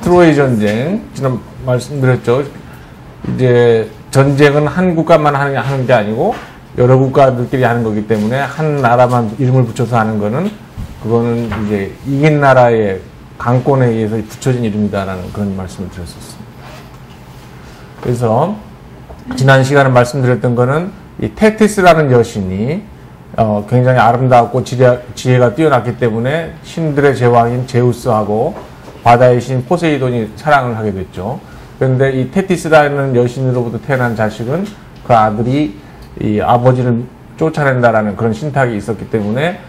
트로이 전쟁, 지난 말씀드렸죠. 이제 전쟁은 한 국가만 하는 게 아니고 여러 국가들끼리 하는 거기 때문에 한 나라만 이름을 붙여서 하는 거는 그거는 이제 이긴 나라의 강권에 의해서 붙여진 이름이다라는 그런 말씀을 드렸었습니다. 그래서 지난 시간에 말씀드렸던 거는 이 테티스라는 여신이 굉장히 아름다웠고 지혜가 뛰어났기 때문에 신들의 제왕인 제우스하고 바다의 신 포세이돈이 사랑을 하게 됐죠. 그런데 이 테티스라는 여신으로부터 태어난 자식은 그 아들이 이 아버지를 쫓아낸다라는 그런 신탁이 있었기 때문에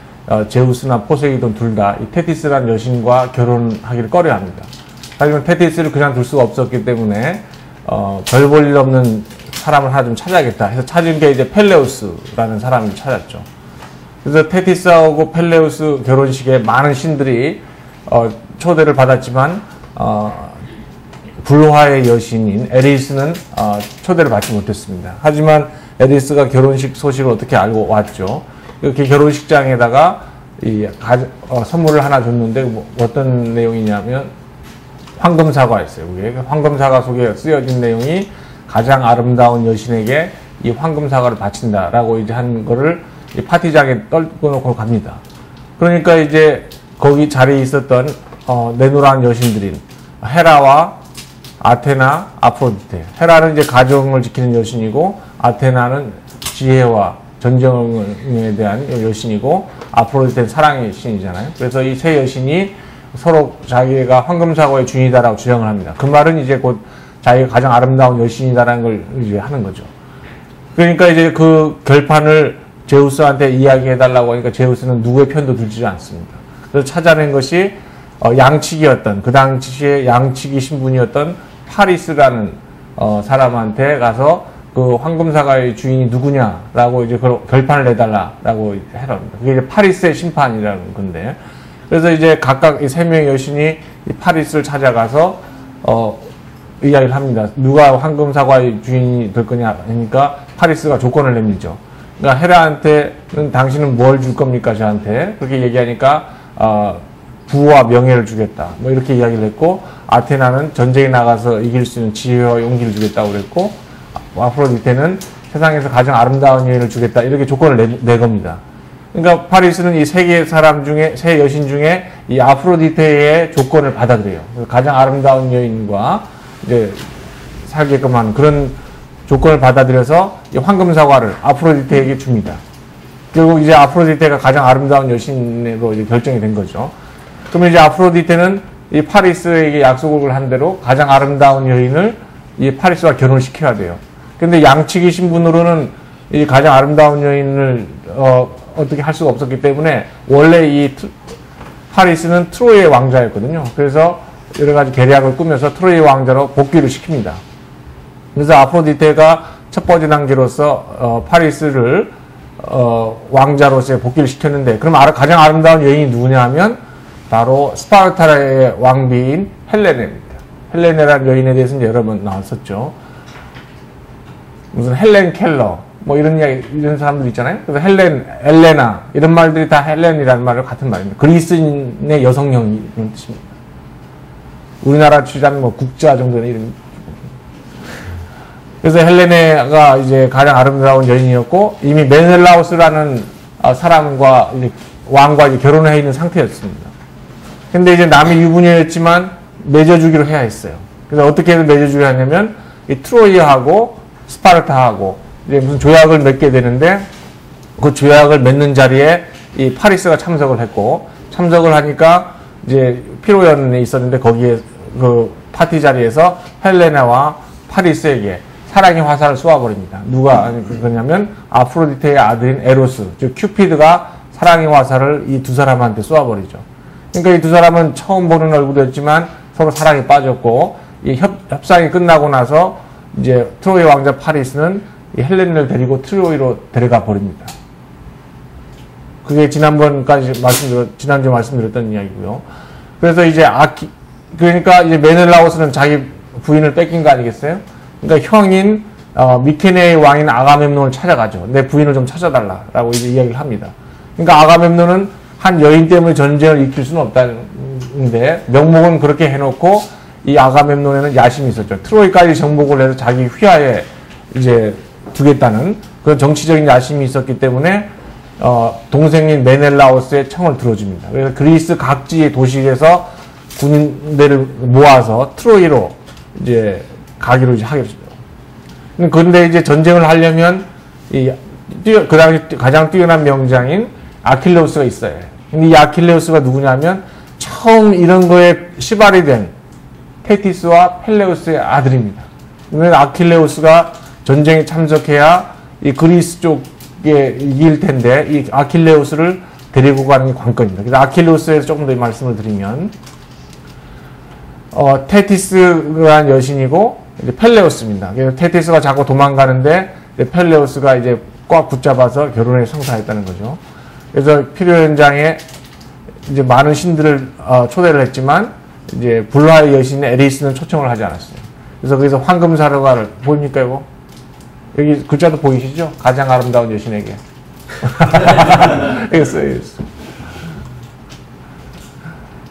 제우스나 포세이돈 둘 다 이 테티스라는 여신과 결혼하기를 꺼려합니다. 하지만 테티스를 그냥 둘 수가 없었기 때문에 별 볼 일 없는 사람을 하나 좀 찾아야겠다 해서 찾은 게 이제 펠레우스라는 사람을 찾았죠. 그래서 테티스하고 펠레우스 결혼식에 많은 신들이 초대를 받았지만 불화의 여신인 에리스는 초대를 받지 못했습니다. 하지만 에리스가 결혼식 소식을 어떻게 알고 왔죠. 이렇게 결혼식장에다가 선물을 하나 줬는데 어떤 내용이냐면 황금사과였어요. 황금사과 속에 쓰여진 내용이 가장 아름다운 여신에게 이 황금사과를 바친다라고 이제 한 거를 이 파티장에 떨고 놓고 갑니다. 그러니까 이제 거기 자리에 있었던 내노란 여신들인 헤라와 아테나, 아프로디테. 헤라는 이제 가정을 지키는 여신이고 아테나는 지혜와 전쟁에 대한 여신이고 아프로디테는 사랑의 신이잖아요. 그래서 이 세 여신이 서로 자기가 황금사과의 주인이다라고 주장을 합니다. 그 말은 이제 곧 자기가 가장 아름다운 여신이다라는 걸 이제 하는 거죠. 그러니까 이제 그 결판을 제우스한테 이야기해달라고 하니까 제우스는 누구의 편도 들지 않습니다. 그래서 찾아낸 것이 양치기였던, 그 당시에 양치기 신분이었던 파리스라는 사람한테 가서 그 황금사과의 주인이 누구냐라고 이제 결판을 내달라라고 해랍니다. 그게 이제 파리스의 심판이라는 건데, 그래서 이제 각각 이 세 명의 여신이 이 파리스를 찾아가서 이야기를 합니다. 누가 황금사과의 주인이 될 거냐 하니까 파리스가 조건을 내밀죠. 그러니까 헤라한테는 당신은 뭘 줄 겁니까 저한테? 그렇게 얘기하니까 부와 명예를 주겠다. 뭐 이렇게 이야기를 했고, 아테나는 전쟁에 나가서 이길 수 있는 지혜와 용기를 주겠다고 그랬고, 아프로디테는 세상에서 가장 아름다운 여인을 주겠다. 이렇게 조건을 내 겁니다. 그러니까 파리스는 이 세 사람 중에, 세 여신 중에 이 아프로디테의 조건을 받아들여요. 가장 아름다운 여인과 이제 살게끔 하는 그런 조건을 받아들여서 이 황금사과를 아프로디테에게 줍니다. 결국 이제 아프로디테가 가장 아름다운 여신으로 이제 결정이 된 거죠. 그러면 이제 아프로디테는 이 파리스에게 약속을 한 대로 가장 아름다운 여인을 이 파리스와 결혼을 시켜야 돼요. 근데 양치기 신분으로는 이 가장 아름다운 여인을 어떻게 할 수가 없었기 때문에 원래 이 파리스는 트로이의 왕자였거든요. 그래서 여러 가지 계략을 꾸며서 트로이 왕자로 복귀를 시킵니다. 그래서 아프로디테가 첫 번째 단계로서 파리스를 왕자로서의 복귀를 시켰는데, 그럼 가장 아름다운 여인이 누구냐 하면 바로 스파르타의 왕비인 헬레네입니다. 헬레네라는 여인에 대해서는 여러 번 나왔었죠. 무슨 헬렌 켈러 뭐 이런 이야기, 이런 사람들 있잖아요. 그래서 헬렌, 엘레나 이런 말들이 다 헬렌이라는 말을 같은 말입니다. 그리스인의 여성형 이런 뜻입니다. 우리나라 치자면 뭐 국자 정도는 이런. 그래서 헬레네가 이제 가장 아름다운 여인이었고, 이미 메넬라우스라는 사람과 이제 왕과 이제 결혼을 해 있는 상태였습니다. 근데 이제 남이 유부녀였지만 맺어주기로 해야 했어요. 그래서 어떻게 해서 맺어주기로 하냐면 이 트로이하고 스파르타하고 이제 무슨 조약을 맺게 되는데, 그 조약을 맺는 자리에 이 파리스가 참석을 했고, 참석을 하니까 이제 피로연에 있었는데 거기에 그 파티 자리에서 헬레나와 파리스에게 사랑의 화살을 쏘아버립니다. 누가 그러냐면 아프로디테의 아들인 에로스, 즉 큐피드가 사랑의 화살을 이 두 사람한테 쏘아버리죠. 그러니까 이 두 사람은 처음 보는 얼굴이었지만 서로 사랑에 빠졌고, 이 협상이 끝나고 나서 이제 트로이 왕자 파리스는 이 헬렌을 데리고 트로이로 데려가 버립니다. 그게 지난주에 말씀드렸던 이야기고요. 그래서 이제 그러니까 이제 메넬라우스는 자기 부인을 뺏긴 거 아니겠어요? 그러니까 형인 미케네의 왕인 아가멤논을 찾아가죠. 내 부인을 좀 찾아달라라고 이제 이야기를 합니다. 그러니까 아가멤논은 한 여인 때문에 전쟁을 일으킬 수는 없다는 명인데 명목은 그렇게 해놓고 이 아가멤논에는 야심이 있었죠. 트로이까지 정복을 해서 자기 휘하에 이제 두겠다는 그런 정치적인 야심이 있었기 때문에 동생인 메넬라오스의 청을 들어줍니다. 그래서 그리스 각지의 도시에서 군대를 모아서 트로이로 이제 가기로 이제 하게 되죠. 그런데 이제 전쟁을 하려면 그 당시 가장 뛰어난 명장인 아킬레우스가 있어요. 근데 이 아킬레우스가 누구냐면 처음 이런 거에 시발이 된 테티스와 펠레우스의 아들입니다. 그래서 아킬레우스가 전쟁에 참석해야 이 그리스 쪽에 이길 텐데 이 아킬레우스를 데리고 가는 게 관건입니다. 그래서 아킬레우스에서 조금 더 말씀을 드리면 테티스가 여신이고 이제 펠레우스입니다. 그래서 테티스가 자꾸 도망가는데 펠레우스가 이제 꽉 붙잡아서 결혼에 성사했다는 거죠. 그래서 필요 현장에 이제 많은 신들을 초대를 했지만 이제 불화의 여신 에리스는 초청을 하지 않았어요. 그래서 거기서 황금사르가를 보입니까 이거? 여기 글자도 보이시죠? 가장 아름다운 여신에게. 이겼어요.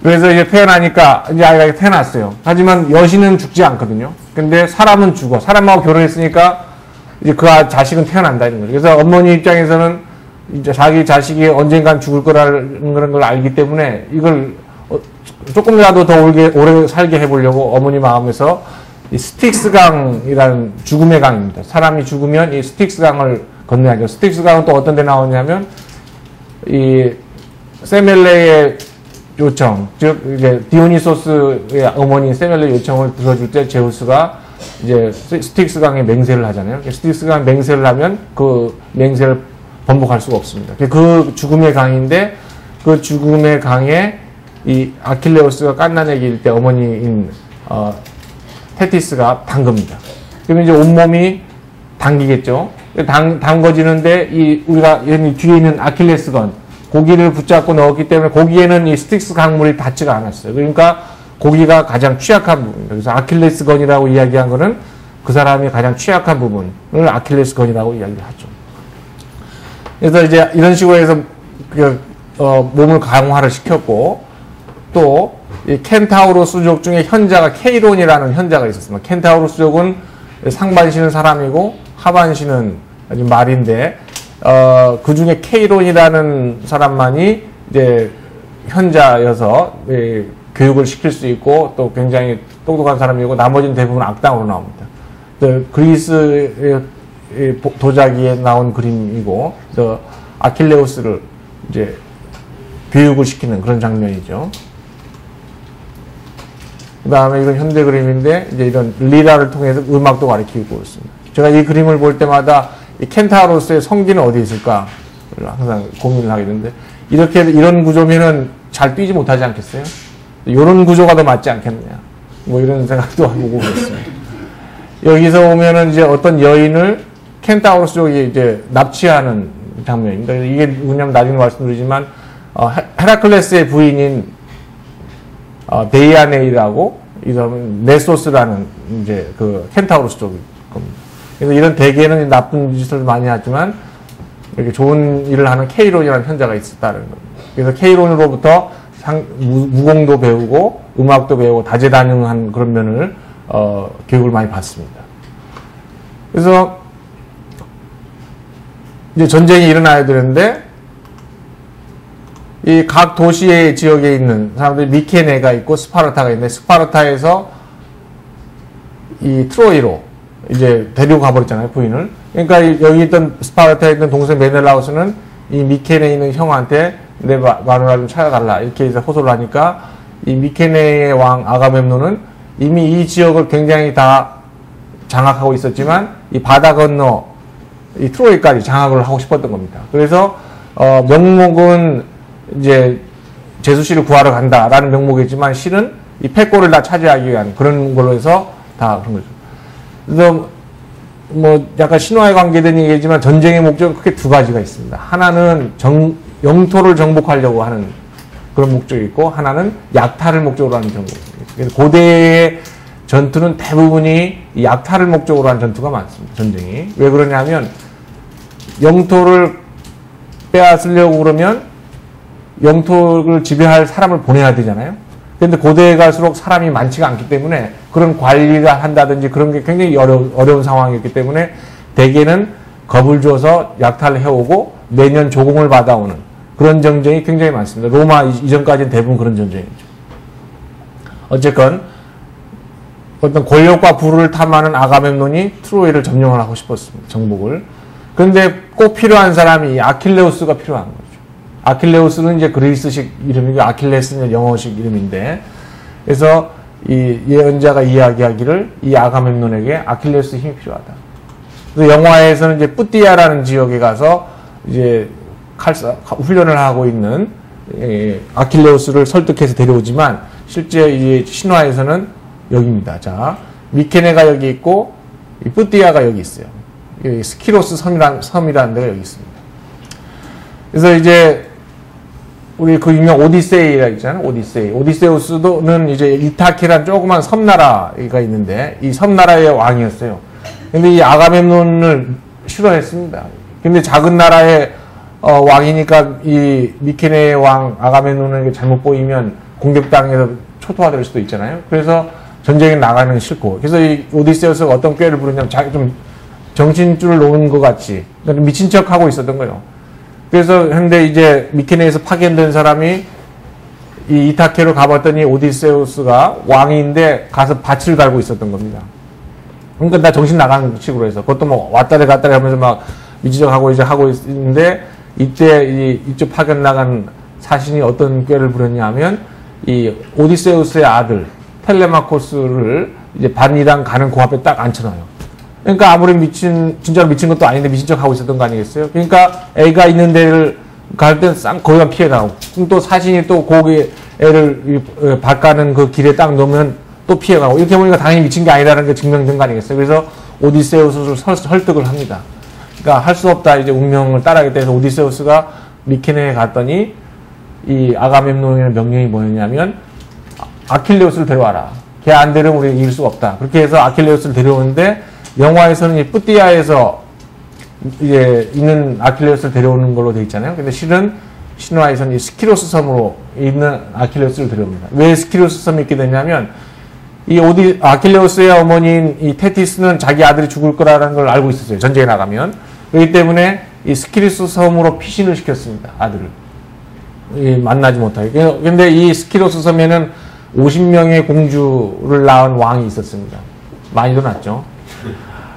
그래서 이제 태어나니까 이제 아이가 태어났어요. 하지만 여신은 죽지 않거든요. 근데 사람은 죽어. 사람하고 결혼했으니까 이제 그 자식은 태어난다 이런 거죠. 그래서 어머니 입장에서는 이제 자기 자식이 언젠간 죽을 거라는 그런 걸 알기 때문에 이걸 조금이라도 더 오래 살게 해보려고 어머니 마음에서 이 스틱스 강이라는 죽음의 강입니다. 사람이 죽으면 이 스틱스 강을 건너야죠. 스틱스 강은 또 어떤 데 나오냐면 이 세멜레의 요청, 즉 이제 디오니소스의 어머니 세멜레 요청을 들어줄 때 제우스가 이제 스틱스 강에 맹세를 하잖아요. 스틱스 강 맹세를 하면 그 맹세를 번복할 수가 없습니다. 그 죽음의 강인데 그 죽음의 강에 이 아킬레우스가 갓난아기일 때 어머니인 테티스가 담급니다. 그러면 이제 온몸이 당기겠죠. 담궈지는데 우리가 뒤에 있는 아킬레스건 고기를 붙잡고 넣었기 때문에 고기에는 이 스틱스 강물이 닿지가 않았어요. 그러니까 고기가 가장 취약한 부분입니다. 그래서 아킬레스건이라고 이야기한 거는 그 사람이 가장 취약한 부분을 아킬레스건이라고 이야기하죠. 그래서 이제 이런 식으로 해서 몸을 강화를 시켰고 또 이 켄타우로스족 중에 현자가 케이론이라는 현자가 있었습니다. 켄타우로스족은 상반신은 사람이고 하반신은 말인데 그 중에 케이론이라는 사람만이 이제 현자여서 교육을 시킬 수 있고 또 굉장히 똑똑한 사람이고 나머지는 대부분 악당으로 나옵니다. 그리스의 도자기에 나온 그림이고 그래서 아킬레우스를 이제 교육을 시키는 그런 장면이죠. 그 다음에 이건 현대 그림인데 이제 이런 리라를 통해서 음악도 가르치고 있습니다. 제가 이 그림을 볼 때마다 이 켄타우로스의 성기는 어디 있을까 항상 고민을 하게 되는데 이런 구조면은 잘 뛰지 못하지 않겠어요? 이런 구조가 더 맞지 않겠느냐 뭐 이런 생각도 하고 그랬습니다. 여기서 보면은 이제 어떤 여인을 켄타우로스 쪽이 이제 납치하는 장면입니다. 이게 뭐냐면 나중에 말씀드리지만 헤라클레스의 부인인 데이아네이라고 이 사람은 네소스라는 이제 그 켄타우로스 쪽일 겁니다. 그래서 이런 대개는 나쁜 짓을 많이 하지만 이렇게 좋은 일을 하는 케이론이라는 현자가 있었다는 겁니다. 그래서 케이론으로부터 무공도 배우고 음악도 배우고 다재다능한 그런 면을 교육을 많이 받습니다. 그래서 이제 전쟁이 일어나야 되는데 이 각 도시의 지역에 있는 사람들이 미케네가 있고 스파르타가 있는데 스파르타에서 이 트로이로 이제 데리고 가버렸잖아요, 부인을. 그러니까 여기 있던 스파르타에 있던 동생 메넬라우스는 이 미케네에 있는 형한테 내 마누라 좀 찾아달라 이렇게 해서 호소를 하니까 이 미케네의 왕 아가멤논은 이미 이 지역을 굉장히 다 장악하고 있었지만 이 바다 건너 이 트로이까지 장악을 하고 싶었던 겁니다. 그래서 명목은 이제 제수씨를 구하러 간다라는 명목이지만 실은 이 패권을 다 차지하기 위한 그런 걸로 해서 다 그런 거죠. 그래서 뭐 약간 신화에 관계된 얘기지만 전쟁의 목적은 크게 두 가지가 있습니다. 하나는 영토를 정복하려고 하는 그런 목적이 있고 하나는 약탈을 목적으로 하는 정복이 있습니다. 그래서 고대의 전투는 대부분이 약탈을 목적으로 한 전투가 많습니다. 전쟁이. 왜 그러냐면 영토를 빼앗으려고 그러면 영토를 지배할 사람을 보내야 되잖아요. 그런데 고대에 갈수록 사람이 많지가 않기 때문에 그런 관리를 한다든지 그런 게 굉장히 어려운 상황이었기 때문에 대개는 겁을 줘서 약탈을 해오고 매년 조공을 받아오는 그런 전쟁이 굉장히 많습니다. 로마 이전까지는 대부분 그런 전쟁이죠. 어쨌건 어떤 권력과 부를 탐하는 아가멤논이 트로이를 점령을 하고 싶었습니다. 정복을. 그런데 꼭 필요한 사람이 아킬레우스가 필요한 거죠. 아킬레우스는 이제 그리스식 이름이고 아킬레스는 영어식 이름인데, 그래서 이 예언자가 이야기하기를 이 아가멤논에게 아킬레우스의 힘이 필요하다. 그래서 영화에서는 이제 뿌띠아라는 지역에 가서 이제 훈련을 하고 있는 아킬레우스를 설득해서 데려오지만 실제 이 신화에서는 여기입니다. 자, 미케네가 여기 있고 이 뿌띠아가 여기 있어요. 스키로스 섬이라는 데가 여기 있습니다. 그래서 이제 우리 그 유명 오디세이라 있잖아요. 오디세우스는 이제 이타키란 조그만 섬나라가 있는데 이 섬나라의 왕이었어요. 근데 이 아가멤논을 싫어했습니다. 근데 작은 나라의 왕이니까 이 미케네의 왕 아가멤논에게 잘못 보이면 공격당해서 초토화될 수도 있잖아요. 그래서 전쟁에 나가는 게 싫고, 그래서 이 오디세우스가 어떤 꾀를 부르냐면 자기 좀 정신줄을 놓은 것 같이 미친 척 하고 있었던 거예요. 그래서 근데 이제 미케네에서 파견된 사람이 이 이타케로 가봤더니 오디세우스가 왕인데 가서 밭을 갈고 있었던 겁니다. 그러니까 나 정신 나간 식으로 해서 그것도 뭐 왔다리 갔다리 하면서 막 미친 척 하고 이제 하고 있는데 이때 이쪽 파견 나간 사신이 어떤 꾀를 부렸냐 하면 이 오디세우스의 아들 텔레마코스를 이제 반이랑 가는 그 앞에 딱 앉혀놔요. 그러니까 아무리 진짜로 미친 것도 아닌데 미친 척 하고 있었던 거 아니겠어요? 그러니까 애가 있는 데를 갈 땐 거기가 피해가고, 그럼 또 사신이 또 거기 애를 밭 가는 그 길에 딱 놓으면 또 피해가고, 이렇게 보니까 당연히 미친 게 아니라는 게 증명된 거 아니겠어요? 그래서 오디세우스를 설득을 합니다. 그러니까 할 수 없다, 이제 운명을 따라하겠다 해서 오디세우스가 미케네에 갔더니 이 아가멤논의 명령이 뭐였냐면 아킬레우스를 데려와라. 걔 안 데려오면 우리가 이길 수가 없다. 그렇게 해서 아킬레우스를 데려오는데 영화에서는 이 뿌띠아에서 이제 있는 아킬레우스를 데려오는 걸로 되어 있잖아요. 근데 실은 신화에서는 이 스키로스 섬으로 있는 아킬레우스를 데려옵니다. 왜 스키로스 섬이 있게 됐냐면 이 아킬레우스의 어머니인 이 테티스는 자기 아들이 죽을 거라는 걸 알고 있었어요. 전쟁에 나가면. 그렇기 때문에 이 스키로스 섬으로 피신을 시켰습니다. 아들을. 만나지 못하게. 근데 이 스키로스 섬에는 50명의 공주를 낳은 왕이 있었습니다. 많이도 낳았죠.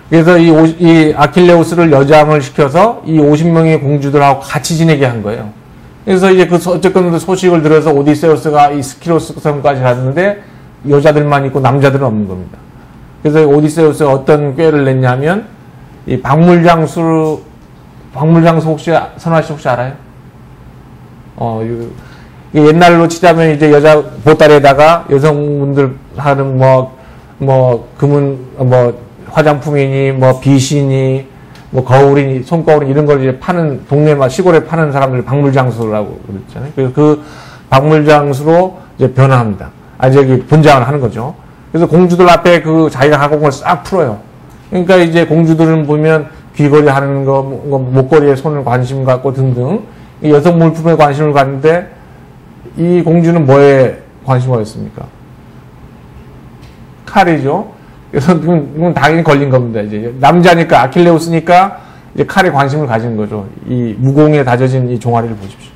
그래서 이 아킬레우스를 여장을 시켜서 이 50명의 공주들하고 같이 지내게 한 거예요. 그래서 이제 어쨌건 그 소식을 들어서 오디세우스가 이 스키로스 섬까지 갔는데 여자들만 있고 남자들은 없는 겁니다. 그래서 오디세우스가 어떤 꾀를 냈냐면 이 박물장수 혹시 선화 씨 혹시 알아요? 옛날로 치자면 이제 여자 보따리에다가 여성분들 하는 금은 화장품이니 빗이니 거울이니 손거울이니 이런 걸 이제 파는 동네 시골에 파는 사람들 박물장수라고 그랬잖아요. 그래서 그 박물장수로 이제 변화합니다. 저기 분장을 하는 거죠. 그래서 공주들 앞에 그 자기가 하고 온 걸 싹 풀어요. 그러니까 이제 공주들은 보면 귀걸이 하는 거, 목걸이에 손을 관심 갖고 등등 여성 물품에 관심을 갖는데 이 공주는 뭐에 관심을 가졌습니까? 칼이죠. 그래서 이건 당연히 걸린 겁니다. 이제 남자니까 아킬레우스니까 이제 칼에 관심을 가진 거죠. 이 무공에 다져진 이 종아리를 보십시오.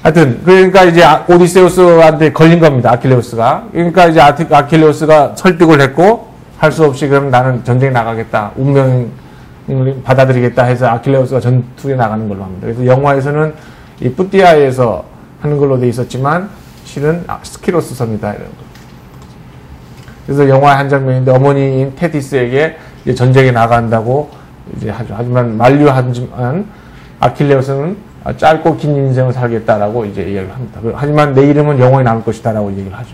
하여튼 그러니까 이제 오디세우스한테 걸린 겁니다. 아킬레우스가. 그러니까 이제 아킬레우스가 설득을 했고 할 수 없이 그럼 나는 전쟁에 나가겠다. 운명을 받아들이겠다 해서 아킬레우스가 전투에 나가는 걸로 합니다. 그래서 영화에서는 이 뿌띠아에서 하는 걸로 돼 있었지만 실은 스키로스 섬이다 이런 거. 그래서 영화의 한 장면인데 어머니인 테티스에게 이제 전쟁에 나간다고 이제 하죠. 하지만 만류하지만 아킬레우스는 짧고 긴 인생을 살겠다라고 이제 이야기를 합니다. 하지만 내 이름은 영원히 남을 것이다라고 얘기를 하죠.